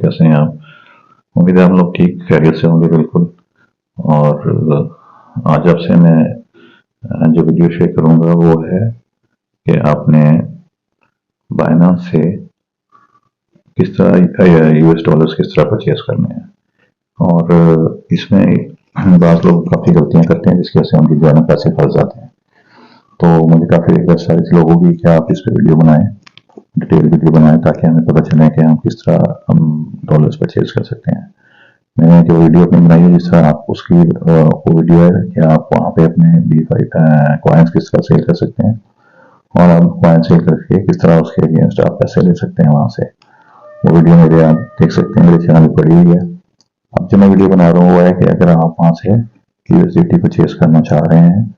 कैसे हैं आप? उम्मीद है हम लोग ठीक खैरियत से होंगे बिल्कुल। और आज आपसे मैं जो वीडियो शेयर करूंगा वो है कि आपने बाइनांस से किस तरह यूएस डॉलर्स किस तरह परचेज करने हैं। और इसमें बात लोग काफ़ी गलतियां करते हैं जिसकी वजह से उनके जो है पैसे फंस जाते हैं। तो मुझे काफ़ी रिक्वेस्ट सारी लोगों की कि आप इस पर वीडियो बनाएं, डिटेल वीडियो बनाएं, ताकि हमें पता चले कि हम किस तरह हम डॉलर्स परचेज कर सकते हैं। मैंने जो वीडियो अपनी बनाई है, जिस तरह आप उसकी वो वीडियो है कि आप वहाँ पे अपने B5 कॉइन्स किस तरह सेल कर सकते हैं और आप कॉइन सेल करके किस तरह उसके अगेंस्ट आप पैसे ले सकते हैं वहाँ से। वो वीडियो मेरे आप देख सकते हैं, मेरे चैनल पर पड़ी हुई है। अब जो मैं वीडियो बना रहा हूँ वो है कि अगर आप वहाँ से USDT परचेज करना चाह रहे हैं,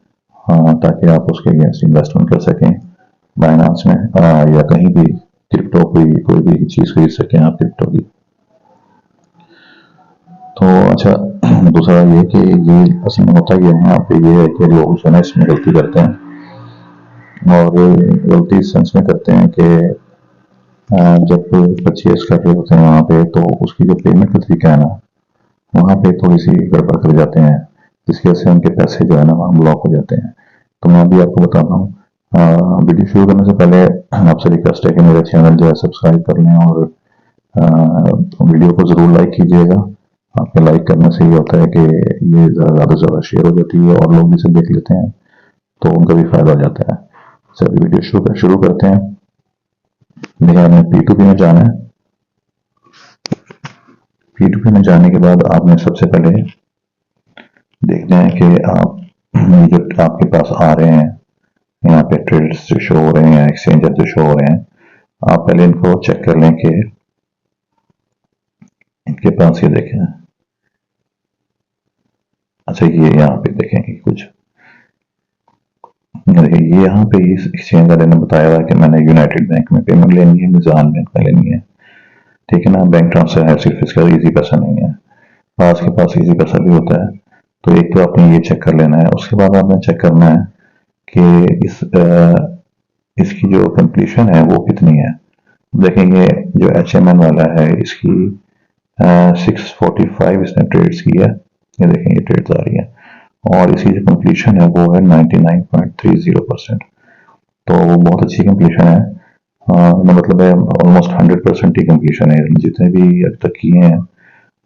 ताकि आप उसके अगेंस्ट इन्वेस्टमेंट कर सकें बाइनांस में, या कहीं भी क्रिप्टो कोई भी चीज़ खरीद सकें आप क्रिप्टो की। तो अच्छा, दूसरा ये कि ये असल में होता ये है, यहाँ पे ये है कि लोग जो है इसमें गलती करते हैं। और गलती इस सेंस में करते हैं कि जब परचेज कर रहे होते हैं वहाँ पे, तो उसकी जो पेमेंट का तरीका है ना, वहाँ पे थोड़ी सी गड़बड़ कर जाते हैं, जिसकी वजह से उनके पैसे जो है ना वहाँ ब्लॉक हो जाते हैं। तो मैं अभी आपको बताता हूँ। वीडियो शुरू करने से पहले आपसे रिक्वेस्ट है कि मेरा चैनल जो है सब्सक्राइब कर लें और वीडियो को ज़रूर लाइक कीजिएगा। आपके लाइक करने से ये होता है कि ये ज़्यादा से ज़्यादा शेयर हो जाती है और लोग भी इसे देख लेते हैं, तो उनका भी फायदा हो जाता है। चलिए वीडियो शुरू करते हैं। देखिए, आपने P2P में जाना है। P2P में जाने के बाद आपने सबसे पहले देखना है कि आप ये जो आपके पास आ रहे हैं, यहाँ पे ट्रेडर्स जो शो हो रहे हैं या एक्सचेंजर जो शो हो रहे हैं, आप पहले इनको चेक कर लें कि इनके पास ये देखें। अच्छा, ये यहाँ पे देखेंगे कुछ, ये यहाँ पे इस एक्सचेंज वाले ने बताया कि मैंने यूनाइटेड बैंक में पेमेंट लेनी है, मिजान बैंक में लेनी है। ठीक है ना, बैंक ट्रांसफर है, सिर्फ इसका इजी पैसा नहीं है, पास के पास इजी पैसा भी होता है। तो एक तो आपने ये चेक कर लेना है। उसके बाद आपने चेक करना है कि इसकी जो कंप्लीशन है वो कितनी है। देखेंगे जो HMN वाला है, इसकी 645 इसने ट्रेड्स की है। ये देखेंगे ट्रेड्स आ रही है और इसकी जो कंप्लीशन है वो है 99.30%। तो वो बहुत अच्छी कंप्लीशन है। मतलब है ऑलमोस्ट 100% ही कंप्लीशन है। जितने भी अब तक किए हैं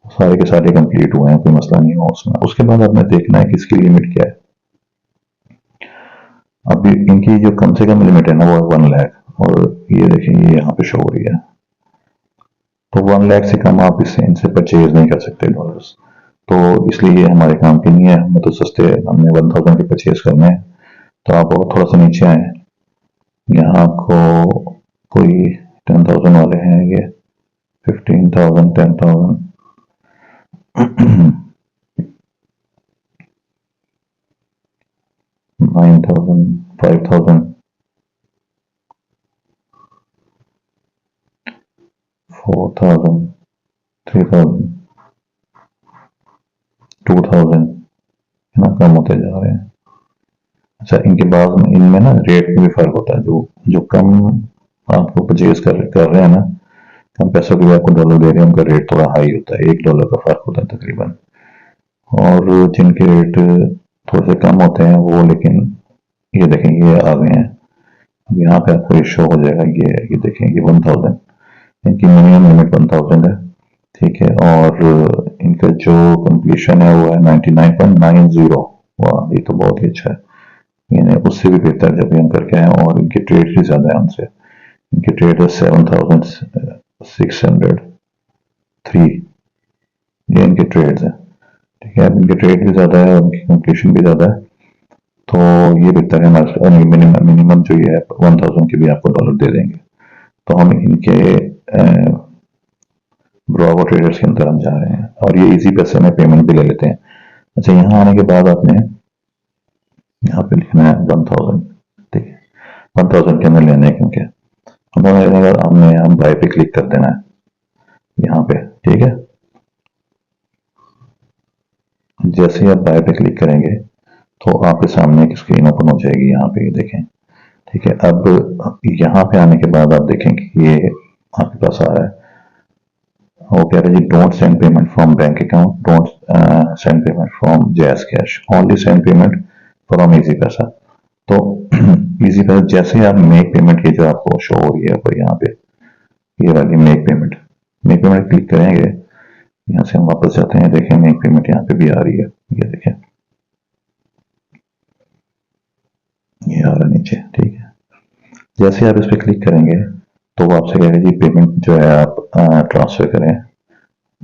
सारे के सारे कंप्लीट हुए हैं, कोई मसला नहीं हुआ उसमें। उसके बाद आपने देखना है कि इसकी लिमिट क्या है। अभी इनकी जो कम से कम लिमिट है ना वो है 1 लाख, और ये देखेंगे यहाँ पे शो हो रही है। तो 1 लाख से कम आप इनसे परचेज नहीं कर सकते डॉलर्स। तो इसलिए ये हमारे काम की नहीं है। हमें तो सस्ते, हमने 1000 के परचेज करने हैं। तो आप थोड़ा सा नीचे आए, यहाँ आपको कोई 10,000 वाले हैं, ये 15,000, 10,000 9,000, 5,000, 4,000, 3,000, 2,000 ना कम होते जा रहे हैं। अच्छा, इनके बाद इनमें ना रेट में भी फर्क होता है। जो कम आपको परचेज कर रहे हैं ना, कम पैसों के लिए आपको डॉलर दे रहे हैं, उनका रेट थोड़ा हाई होता है, $1 का फर्क होता है तकरीबन। और जिनके रेट थोड़े से कम होते हैं वो, लेकिन ये देखें ये आ गए हैं। अब यहाँ पे आपको ये शो हो जाएगा, ये देखें ये 1000, इनकी मिनिमम लिमिट 1000 है। ठीक है, और इनका जो कंप्लीशन है वो है 99.90। वाह, ये तो बहुत ही अच्छा है। यानी उससे भी बेहतर जब हम करके आए, और इनके ट्रेड भी ज़्यादा है हमसे। इनके ट्रेड है 7,603, ये इनके ट्रेड्स हैं। ठीक है, अब इनके ट्रेड भी ज़्यादा है और इनकी कंप्लीशन भी ज़्यादा है, तो ये बेहतर है हमारे। मिनिमम जो ये है 1000 के भी आपको डॉलर दे देंगे। तो हम इनके ब्रावो ट्रेडर्स के अंदर हम जा रहे हैं और ये इजी पैसे में पेमेंट भी ले लेते हैं। अच्छा, यहाँ आने के बाद आपने यहाँ पे लिखना है 1000। ठीक है, 1000 के अंदर लेने हैं, क्योंकि हमने हम बाय पे क्लिक कर देना है यहाँ पे। ठीक है, जैसे ही आप बाय पे क्लिक करेंगे तो आपके सामने एक स्क्रीन ओपन हो जाएगी, यहाँ पे देखें। ठीक है, अब यहाँ पे आने के बाद आप देखें कि ये आपके पास आ रहा है वो कह रहे जी don't send payment from bank account, don't send payment from JazzCash, only send payment from Easypaisa. तो इजी पैसा जैसे ही आप मेक पेमेंट की जो आपको शो हो रही है ऊपर यहाँ पे, ये वाली मेक पेमेंट क्लिक करेंगे, यहाँ से हम वापस जाते हैं, देखें मेक पेमेंट यहाँ पे भी आ रही है, ये देखें ये आ रहा नीचे, ठीक है। जैसे आप इस पर क्लिक करेंगे तो वो आपसे कहेगा जी पेमेंट जो है आप ट्रांसफर करें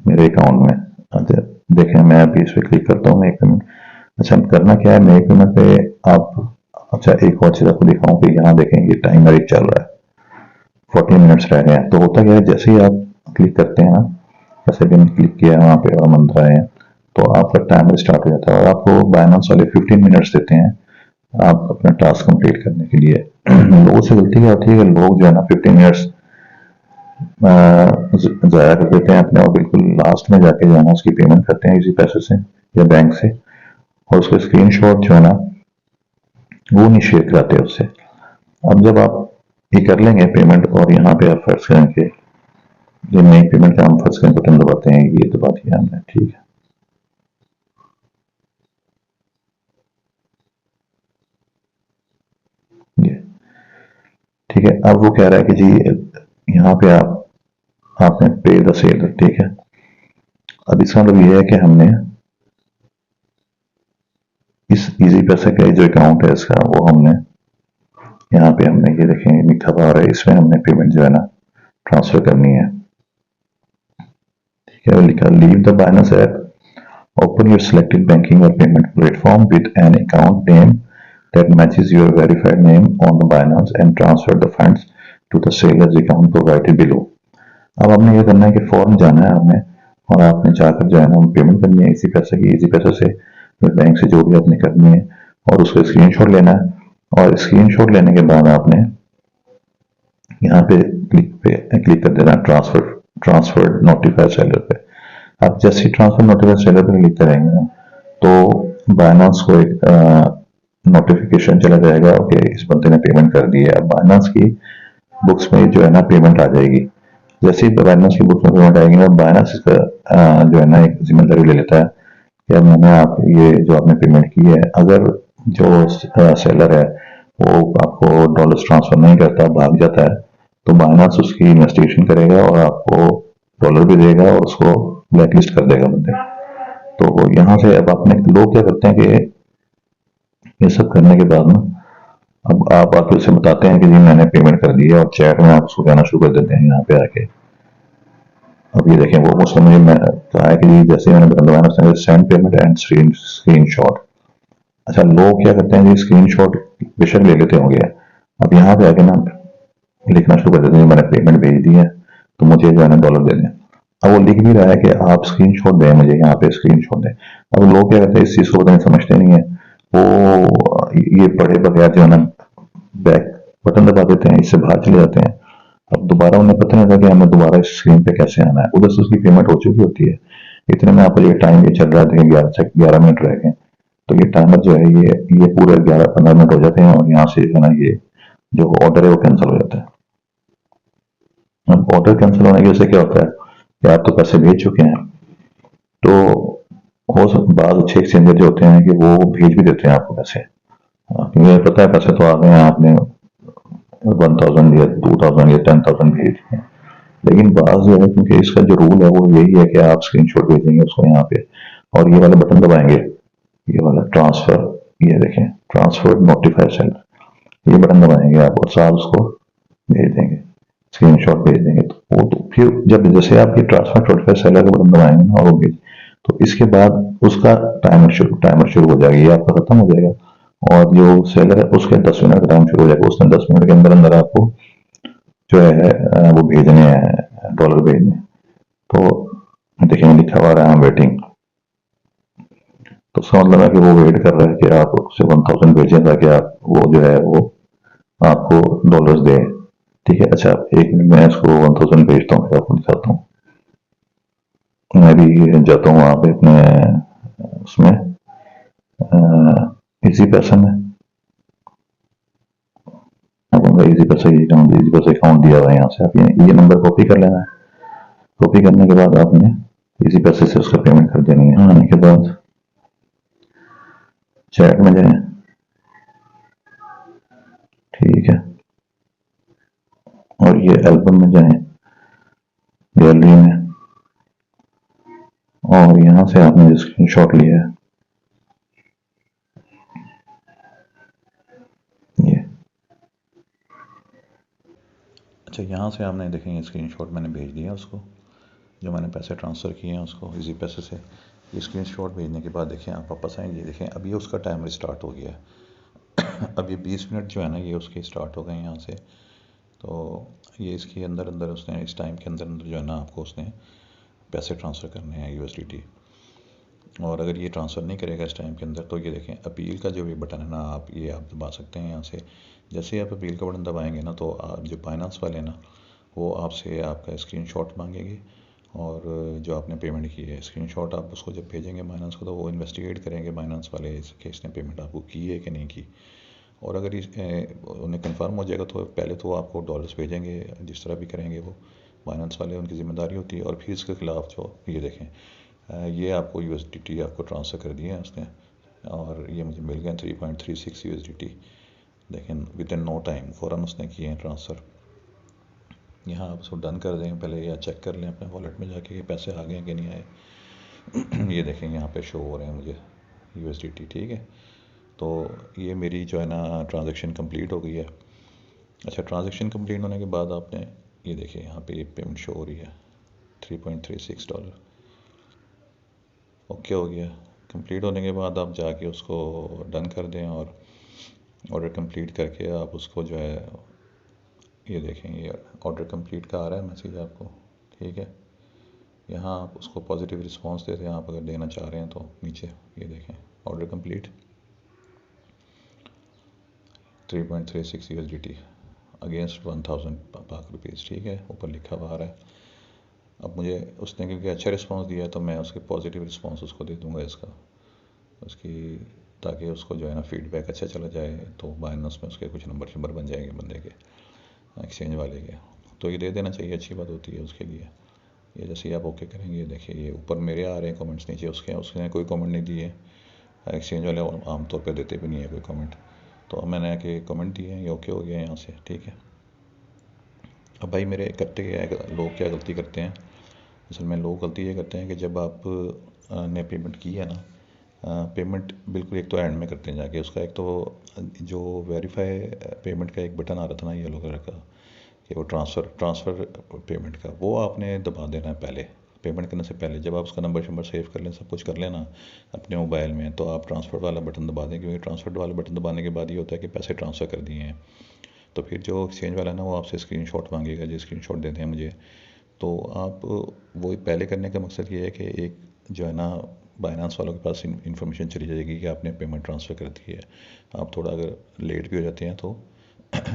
मेरे अकाउंट में। अच्छा देखें मैं अभी इस पर क्लिक करता हूँ मेक पेमेंट। अच्छा करना क्या है मेक पेमेंट पे आप, अच्छा एक और चीज आपको दिखाऊं कि यहाँ देखें ये टाइमर एक चल रहा है, 40 मिनट्स रह गए हैं। तो होता क्या है जैसे ही आप क्लिक करते हैं ना, जैसे भी क्लिक किया है वहाँ पे और हम अंदर आए हैं तो आपका टाइमर स्टार्ट हो जाता है और आपको बाइनेंस वाले 15 मिनट्स देते हैं आप अपना टास्क कंप्लीट करने के लिए। लोगों से गलती क्या होती है कि लोग जो है ना 15 मिनट्स ज़ाया कर देते हैं अपने और बिल्कुल लास्ट में जाके जो है ना उसकी पेमेंट करते हैं इसी पैसे से या बैंक से, और उसका स्क्रीनशॉट जो है ना वो नहीं शेयर कराते उससे। अब जब आप ये कर लेंगे पेमेंट और यहाँ पे आप फर्ज करें कि ये नई पेमेंट का हम फर्ज करें बटन दबाते हैं, ये दबा दिया हमने, ठीक है। ये ठीक है। अब वो कह रहा है कि जी यहाँ पे आपने पे द सेलर, ठीक है। अब इसका मतलब ये है कि हमने इस इजी पैसे का जो अकाउंट है इसका वो हमने यहाँ पे हमने ये देखें लिखा हुआ है, इसमें हमने पेमेंट जो है ना ट्रांसफर करनी है, ठीक है। लिखा leave the Binance app, open your selected banking or payment platform with an account name that matches your verified name on the Binance and transfer the funds to the seller's account provided below। अब आपने ये करना है कि फॉरन जाना है आपने और आपने जाकर जो है ना पेमेंट करनी है इसी पैसे की, इसी पैसे से बैंक से जो भी आपने करनी है और उसका स्क्रीनशॉट लेना है और स्क्रीनशॉट लेने के बाद आपने यहाँ पे क्लिक कर देना ट्रांसफर नोटिफाई सेलर पे। आप जैसे ही ट्रांसफर नोटिफाई सेलर पे क्लिक करेंगे ना तो बाइनेंस को एक नोटिफिकेशन चला जाएगा कि इस बंदे ने पेमेंट कर दी है। अब बाइनेंस की बुक्स में जो है ना पेमेंट आ जाएगी। जैसे ही बाइनेंस की बुक्स में पेमेंट आएगी ना बाइनेंस इसका जो है ना एक जिम्मेदारी ले लेता है कि अब मैंने आप ये जो आपने पेमेंट की है, अगर जो सेलर है वो आपको डॉलर्स ट्रांसफर नहीं करता, भाग जाता है, तो बाइनेंस उसकी इन्वेस्टिगेशन करेगा और आपको डॉलर भी देगा और उसको ब्लैकलिस्ट कर देगा बंदे। तो यहाँ से अब अपने लोग क्या करते हैं कि ये सब करने के बाद ना अब आप आके उसे बताते हैं कि जी मैंने पेमेंट कर दी है और चैट में आप उसको कहना शुरू कर देते हैं यहाँ पे आके। अब ये देखें वो उसने मुझे कहा है कि जी जैसे मैंने बताया send payment and screen shot. अच्छा लोग क्या करते हैं जी स्क्रीन शॉट बेशक ले लेते होंगे, अब यहाँ पे आके ना लिखना शुरू कर देते हैं मैंने पेमेंट भेज दी है तो मुझे जो है ना डॉलर दे दें। अब वो लिख भी रहा है कि आप स्क्रीनशॉट दें मुझे, यहाँ पे स्क्रीनशॉट दें। अब लोग क्या करते हैं इस चीज़ को पता नहीं समझते नहीं है, वो ये पढ़े बगैर जो है ना बैक बटन दबा देते हैं, इससे बाहर चले जाते हैं। अब दोबारा उन्हें पता नहीं होता कि हमें दोबारा इस स्क्रीन पे कैसे आना है, उधर से उसकी पेमेंट हो चुकी होती है। इतने में आपका ये टाइम ये चल रहा था 11 मिनट रह गए, तो ये टाइमर जो है ये पूरे 11-15 मिनट हो जाते हैं और यहाँ से जो है ना ये जो ऑर्डर है वो कैंसिल हो जाता है। अब ऑर्डर कैंसिल होने की वजह से क्या होता है कि आप तो पैसे भेज चुके हैं, तो हो सकता बाद अच्छे एक्सचेंजर जो होते हैं कि वो भेज भी देते हैं आपको पैसे, क्योंकि पता है पैसे तो आ गए हैं, आपने 1000 या 2000 या 10,000 भेज दिए। लेकिन बाज जो है क्योंकि इसका जो रूल है वो यही है कि आप स्क्रीनशॉट भेजेंगे उसको यहाँ पे और ये वाला बटन दबाएंगे, ये वाला ट्रांसफर, ये देखें ट्रांसफर नोटिफाई सेलर, ये बटन दबाएंगे आप और साथ उसको भेज देंगे, स्क्रीनशॉट भेज देंगे। तो वो तो फिर जब जैसे आप ये ट्रांसफर नोटिफाई सेलर का बटन दबाएंगे ना और वो भेज, तो इसके बाद उसका टाइमर शुरू हो जाएगा, ये आपका खत्म हो जाएगा और जो सेलर है उसके 10 मिनट का टाइम शुरू हो जाएगा। उसने 10 मिनट के अंदर अंदर आपको जो है वो भेजने हैं डॉलर भेजने। तो देखिए लिखा हुआ रहा है वेटिंग, तो उसका मतलब है कि वो वेट कर रहा है कि आप उसे 1000 भेजें ताकि आप वो जो है वो आपको डॉलर्स दे, ठीक है। अच्छा एक मिनट में इसको 1000 भेजता हूँ फिर आपको दिखाता हूँ। मैं भी जाता हूँ वहाँ पे अपने उसमें इजी पैसा में, अब इजी पैसा इजी पैसा अकाउंट दिया हुआ है, यहाँ से आप ये नंबर कॉपी कर लेना है कॉपी करने के बाद आपने इसी पैसे से उसका पेमेंट कर देनी है। आने के बाद चैट में जाएं, ठीक है, और ये एल्बम में जाएं, गैलरी में, और यहां से आपने जो स्क्रीनशॉट लिया है ये, अच्छा यहाँ से आपने देखेंगे स्क्रीनशॉट मैंने भेज दिया उसको, जो मैंने पैसे ट्रांसफ़र किए हैं उसको इजी पैसे से। ये स्क्रीनशॉट भेजने के बाद देखें आप वापस आएंगे, देखें अभी उसका टाइमर स्टार्ट हो गया है। अभी 20 मिनट जो है ना ये उसके स्टार्ट हो गए यहाँ से। तो ये इसके अंदर अंदर उसने इस टाइम के अंदर अंदर जो है ना आपको उसने पैसे ट्रांसफ़र करने हैं USDT। और अगर ये ट्रांसफ़र नहीं करेगा इस टाइम के अंदर तो ये देखें अपील का जो भी बटन है ना आप दबा सकते हैं यहाँ से। जैसे ही आप अपील का बटन दबाएंगे ना तो आप जो फाइनेंस वाले हैं ना वो आपसे आपका स्क्रीनशॉट मांगेंगे, और जो आपने पेमेंट की है स्क्रीनशॉट आप उसको जब भेजेंगे बाइनेंस को तो वो इन्वेस्टिगेट करेंगे बाइनेंस वाले कि इसने पेमेंट आपको की है कि नहीं की। और अगर उन्हें कंफर्म हो जाएगा तो पहले तो वो आपको डॉलर्स भेजेंगे, जिस तरह भी करेंगे वो बाइनेंस वाले, उनकी ज़िम्मेदारी होती है। और फिर इसके ख़िलाफ़ जो ये देखें ये आपको USDT आपको ट्रांसफ़र कर दिया है उसने, और ये मुझे मिल गए 3.36 USDT। देखें विद इन नो टाइम फ़ौरन उसने किए हैं ट्रांसफ़र। यहाँ आप उसको डन कर दें पहले, या चेक कर लें अपने वॉलेट में जाके कि पैसे आ गए हैं कि नहीं आए। ये देखें यहाँ पे शो हो रहे हैं मुझे USDT, ठीक है। तो ये मेरी जो है ना ट्रांजैक्शन कंप्लीट हो गई है। अच्छा, ट्रांजैक्शन कंप्लीट होने के बाद आपने ये देखिए यहाँ पे ये पेमेंट शो हो रही है $3.36। ओके हो गया। कंप्लीट होने के बाद आप जाके उसको डन कर दें, और ऑर्डर कंप्लीट करके आप उसको जो है ये देखेंगे ऑर्डर कंप्लीट का आ रहा है मैसेज आपको, ठीक है। यहाँ आप उसको पॉजिटिव रिस्पांस देते हैं, आप अगर देना चाह रहे हैं तो नीचे ये देखें ऑर्डर कंप्लीट 3.36 USDT अगेंस्ट 1000 पाक रुपीज़, ठीक है, ऊपर लिखा हुआ आ रहा है। अब मुझे उसने क्योंकि अच्छा रिस्पांस दिया है तो मैं उसके पॉजिटिव रिस्पांस उसको दे दूँगा इसका, उसकी, ताकि उसको जो है ना फीडबैक अच्छा चला जाए, तो बाइनेंस में उसके कुछ नंबर बन जाएंगे बंदे के, एक्सचेंज वाले के। तो ये दे देना चाहिए, अच्छी बात होती है उसके लिए। ये जैसे ही आप ओके करेंगे देखिए ये ऊपर मेरे आ रहे हैं कमेंट्स, नीचे उसने कोई कमेंट नहीं दिए। एक्सचेंज वाले आमतौर पे देते भी नहीं है कोई कमेंट, तो अब मैंने आके कमेंट दिए हैं, ये ओके हो गया यहाँ से, ठीक है। अब भाई मेरे करते लोग क्या गलती करते हैं, असल में लोग गलती ये करते हैं कि जब आप ने पेमेंट की है ना, पेमेंट बिल्कुल एक तो एंड में करते हैं जाके उसका, एक तो जो वेरीफाई पेमेंट का एक बटन आ रहा था ना येलो कलर का, कि वो ट्रांसफ़र पेमेंट का, वो आपने दबा देना है पहले पेमेंट करने से पहले। जब आप उसका नंबर सेव कर लें, सब कुछ कर लेना अपने मोबाइल में, तो आप ट्रांसफ़र वाला बटन दबा दें, क्योंकि ट्रांसफ़र वाला बटन दबाने के बाद ये होता है कि पैसे ट्रांसफ़र कर दिए हैं। तो फिर जो एक्सचेंज वाला है ना वो आपसे स्क्रीनशॉट मांगेगा, जो स्क्रीनशॉट देते हैं मुझे, तो आप वो पहले करने का मकसद ये है कि एक जो है ना बाइनेंस वालों के पास इन्फॉर्मेशन चली जाएगी कि आपने पेमेंट ट्रांसफ़र कर दी है। आप थोड़ा अगर लेट भी हो जाते हैं तो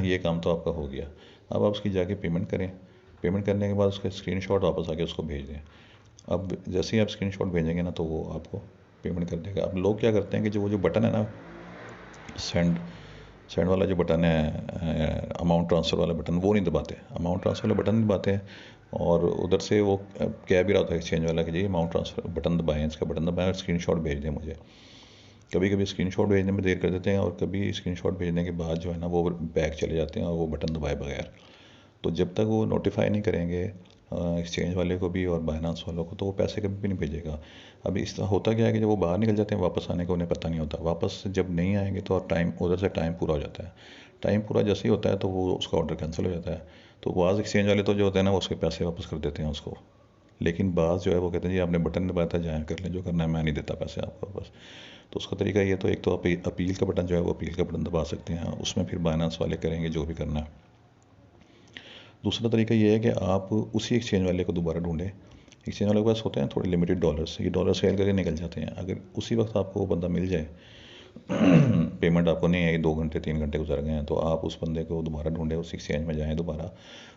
ये काम तो आपका हो गया। अब आप उसकी जाके पेमेंट करें, पेमेंट करने के बाद उसका स्क्रीनशॉट वापस आके उसको भेज दें। अब जैसे ही आप स्क्रीनशॉट भेजेंगे ना तो वो आपको पेमेंट कर देगा। अब लोग क्या करते हैं कि जो बटन है ना सेंड सेंड वाला जो बटन है अमाउंट ट्रांसफ़र वाला बटन, वो नहीं दबाते, अमाउंट ट्रांसफ़र वाला बटन नहीं दबाते हैं, और उधर से वो कह भी रहा होता है एक्सचेंज वाला कि जी अमाउंट ट्रांसफ़र बटन दबाएं, इसका बटन दबाएं और स्क्रीनशॉट भेज दें मुझे। कभी कभी स्क्रीनशॉट भेजने में देर कर देते हैं, और कभी स्क्रीनशॉट भेजने के बाद जो है ना वो बैक चले जाते हैं और वो बटन दबाए बगैर। तो जब तक वो नोटिफाई नहीं करेंगे एक्सचेंज वाले को भी और बाइनेंस वालों को, तो वो पैसे कभी भी नहीं भेजेगा। अभी इस तरह होता क्या है कि जब वो बाहर निकल जाते हैं वापस आने का उन्हें पता नहीं होता, वापस जब नहीं आएंगे तो टाइम उधर से टाइम पूरा हो जाता है। टाइम पूरा जैसे ही होता है तो वो उसका ऑर्डर कैंसिल हो जाता है। तो बाज़ एक्सचेंज वाले तो जो होते हैं ना वो उसके पैसे वापस कर देते हैं उसको, लेकिन बाज़ जो है वो कहते हैं जी आपने बटन दबाया था, जाया कर लें जो करना है, मैं नहीं देता पैसे आपको वापस। तो उसका तरीका ये, तो एक तो अपील का बटन जो है वो अपील का बटन दबा सकते हैं, उसमें फिर बाइनेंस वाले करेंगे जो भी करना है। दूसरा तरीका ये है कि आप उसी एक्सचेंज वाले को दोबारा ढूंढें। एक्सचेंज वाले के पास होते हैं थोड़े लिमिटेड डॉलर्स, ये डॉलर सेल करके निकल जाते हैं। अगर उसी वक्त आपको वो बंदा मिल जाए, पेमेंट आपको नहीं आई, 2 घंटे 3 घंटे गुजर गए हैं, तो आप उस बंदे को दोबारा ढूंढें, उस एक्सचेंज में जाएँ दोबारा,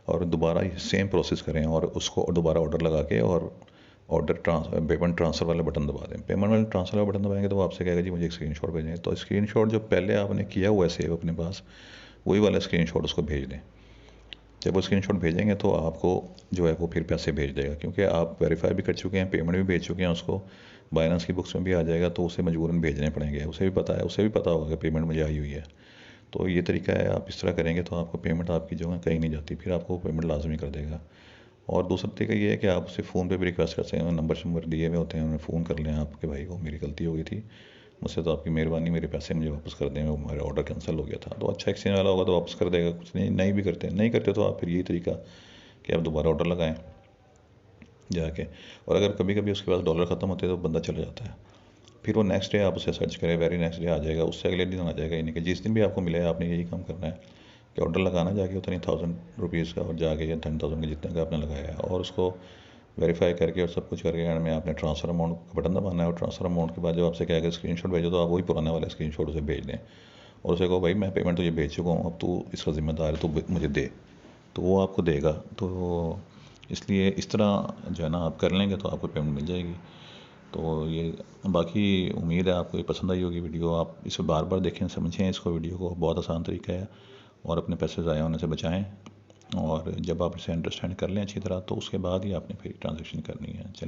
और दोबारा सेम प्रोसेस करें, और उसको दोबारा ऑर्डर लगा के और पेमेंट ट्रांसफ़र वाला बटन दबा दें। पेमेंट वाले ट्रांसफ़र वाला बटन दबाएंगे तो वो आपसे कहेगा जी मुझे एक स्क्रीनशॉट भेजें, तो स्क्रीनशॉट जो पहले आपने किया हुआ है सेव अपने पास, वही वाला स्क्रीनशॉट उसको भेज दें। जब वो स्क्रीनशॉट भेजेंगे तो आपको जो है वो फिर पैसे भेज देगा, क्योंकि आप वेरीफाई भी कर चुके हैं, पेमेंट भी भेज चुके हैं उसको, बाइनेंस की बुक्स में भी आ जाएगा, तो उसे मजबूरन भेजने पड़ेंगे। उसे भी पता है, उसे भी पता होगा कि पेमेंट मुझे आई हुई है। तो ये तरीका है, आप इस तरह करेंगे तो आपको पेमेंट आपकी जो है कहीं नहीं जाती, फिर आपको पेमेंट लाजमी कर देगा। और दूसरा तरीका ये है कि आप उसे फ़ोन पे भी रिक्वेस्ट कर सकते हैं, नंबर दिए हुए होते हैं, उन्हें फ़ोन कर लें आपके भाई को, मेरी गलती हो गई थी मुझसे, तो आपकी मेहरबानी, मेरे पैसे मुझे वापस कर दें, वो मेरा ऑर्डर कैंसिल हो गया था। तो अच्छा एक्सचेंज वाला होगा तो वापस कर देगा, कुछ नहीं भी करते, नहीं करते तो आप फिर यही तरीका कि आप दोबारा ऑर्डर लगाएं जाके। और अगर कभी कभी उसके पास डॉलर ख़त्म होते हैं तो बंदा चला जाता है, फिर वो नेक्स्ट डे आप उसे सर्च करें, वेरी नेक्स्ट डे आ जाएगा, उससे अगले दिन आ जाएगा। यानी कि जिस दिन भी आपको मिले आपने यही काम करना है कि ऑर्डर लगाना जाके उतनी 1000 रुपीज़ का, और जाके या 10,000 का जितने का आपने लगाया है, और उसको वेरीफाई करके और सब कुछ करके एंड में आपने ट्रांसफ़र अमाउंट का बटन दबाना है। और ट्रांसफ़र अमाउंट के बाद जब आपसे कहेगा स्क्रीनशॉट भेजो, तो आप वही पुराने वाले स्क्रीनशॉट उसे भेज दें और उसे कहो भाई मैं पेमेंट तुझे भेज चुका हूँ, अब तू इसका ज़िम्मेदार है, तो मुझे दे, तो वो आपको देगा। तो इसलिए इस तरह जो है ना आप कर लेंगे तो आपको पेमेंट मिल जाएगी। तो ये बाकी उम्मीद है आपको ये पसंद आई होगी वीडियो, आप इसे बार बार देखें, समझें इसको, वीडियो को, बहुत आसान तरीका है और अपने पैसे ज़ाया होने से बचाएं। और जब आप इसे अंडरस्टैंड कर लें अच्छी तरह तो उसके बाद ही आपने फिर ट्रांजेक्शन करनी है। चलिए।